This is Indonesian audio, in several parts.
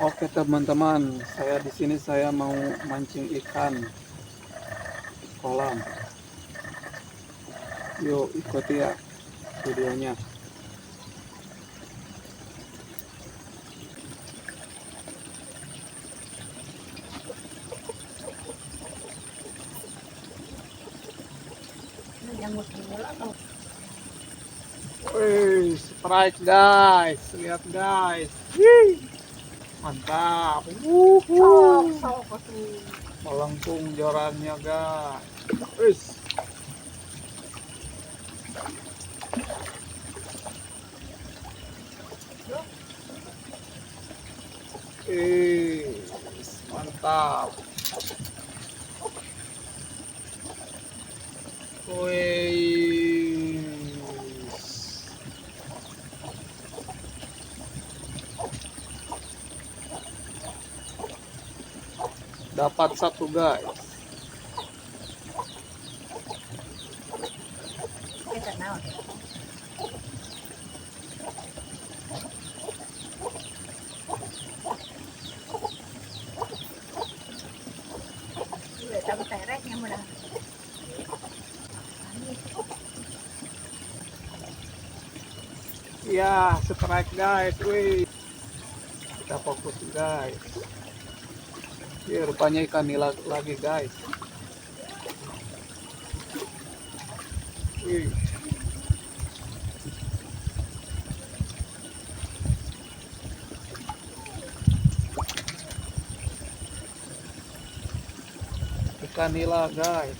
Oke teman-teman, saya di sini saya mau mancing ikan di kolam. Yuk ikuti ya videonya. Wih, strike guys, lihat guys. Wih, mantap. Melengkung jorannya guys. Wih, mantap. Wih, dapat satu guys. Ya, strike guys. Wih, kita fokus guys. Ya, rupanya ikan nila lagi guys. Wih. Ikan nila guys.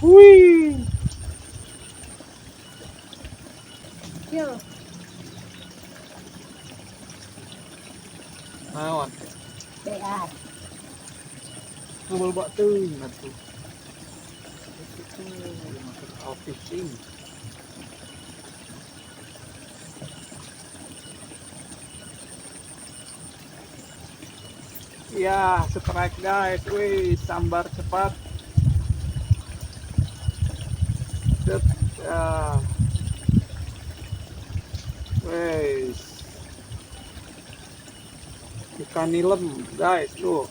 Wih. Yo, Naon? bear. Ngabal bak tuh nanti. Itu masuk out fishing. Ya, strike guys. Wih, sambar cepat. Set. Ya. Wih. Ikan nilem guys tuh.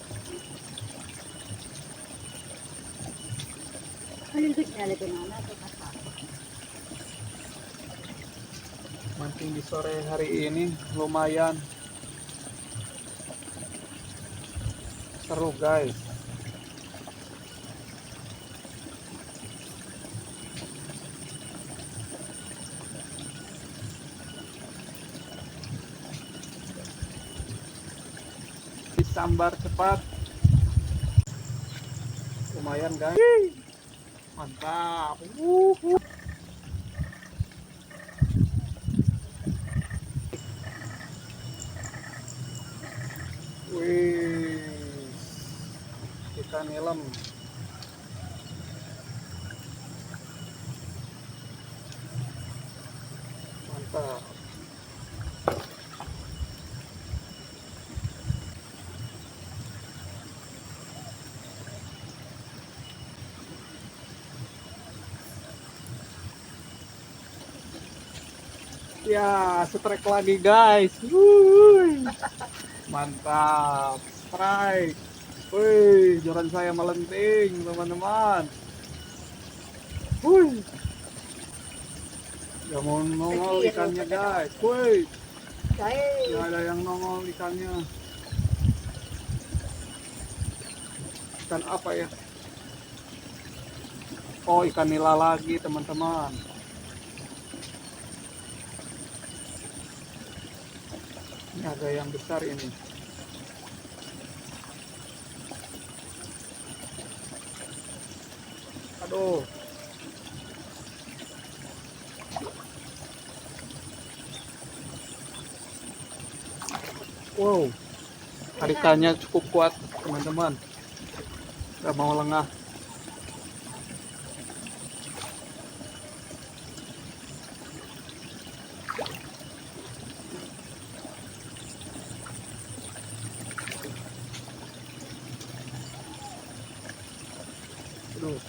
Malingkit na lagi na ito kasa. Mancing di sore hari ini lumayan seru guys. Disambar cepat. Lumayan guys. Mantap. Wih. Ikan nilem. Mantap. Ya, strike lagi guys. Wuih. Mantap. Strike. Wih, joran saya melenting, teman-teman. Wih. Ya mau nongol ikannya guys. Wih. Nggak ada yang nongol ikannya. Ikan apa ya? Oh, ikan nila lagi, teman-teman. Ini ada yang besar ini. Aduh. Wow. Tarikannya cukup kuat, teman-teman. Gak mau lengah.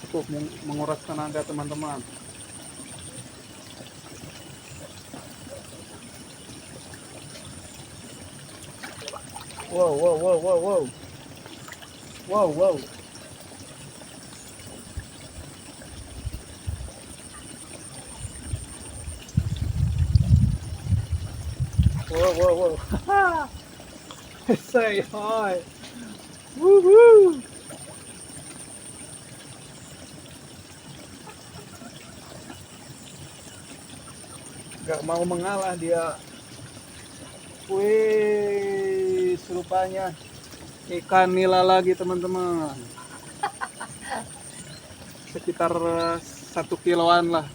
Cukup menguras tenaga teman-teman. Wow, wow, wow, wow, wow. Wow, wow. Wow, wow, wow. Say hi. Woohoo. Gak mau mengalah dia. Wih, serupanya ikan nila lagi teman-teman. Sekitar 1 kiloan lah.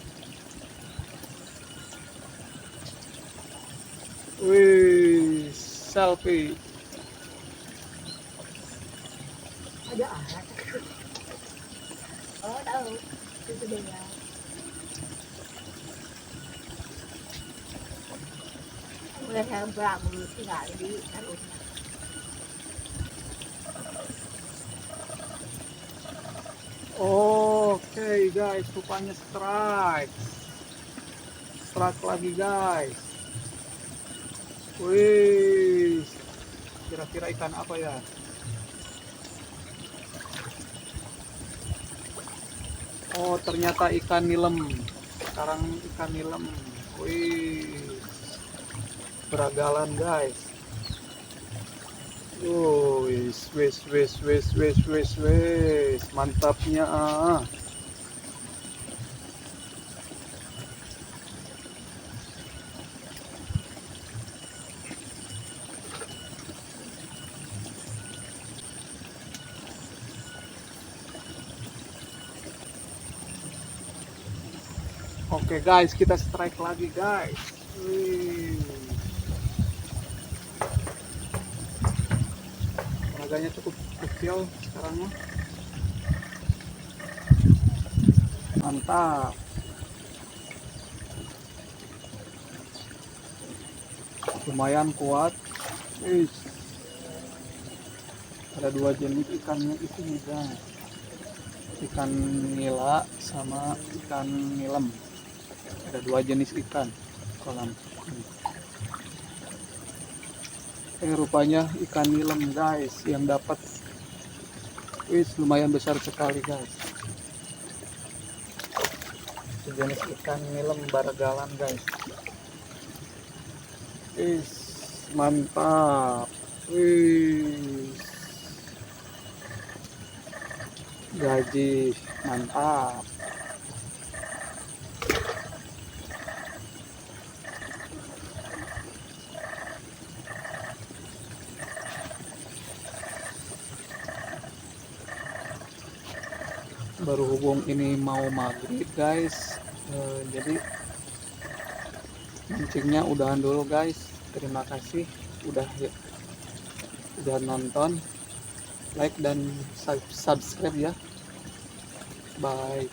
Wih, selfie. Ada alat. Oh, tahu. Itu dia. Udah saya beramu sekali di harusnya. Oke guys, rupanya strike. Strike lagi guys. Wih, kira-kira ikan apa ya? Oh, ternyata ikan nilem. Sekarang ikan nilem. Wih, beragalan guys. Wis, wis, wis, wis, wis, wis, wis. Mantapnya. Oke guys, kita strike lagi guys. Wih. Harganya cukup kecil sekarang mah. Mantap. Lumayan kuat. Wih. Ada 2 jenis ikannya di sini guys. Ikan nila sama ikan nilem. Ada 2 jenis ikan kolam. Rupanya ikan nilem guys yang dapat. Wis, lumayan besar sekali guys. Sejenis ikan nilem baragalan guys. Wis, mantap. Wis, gaji mantap. Berhubung ini mau maghrib guys, jadi mancingnya udahan dulu guys. Terima kasih udah nonton, like dan subscribe ya. Bye.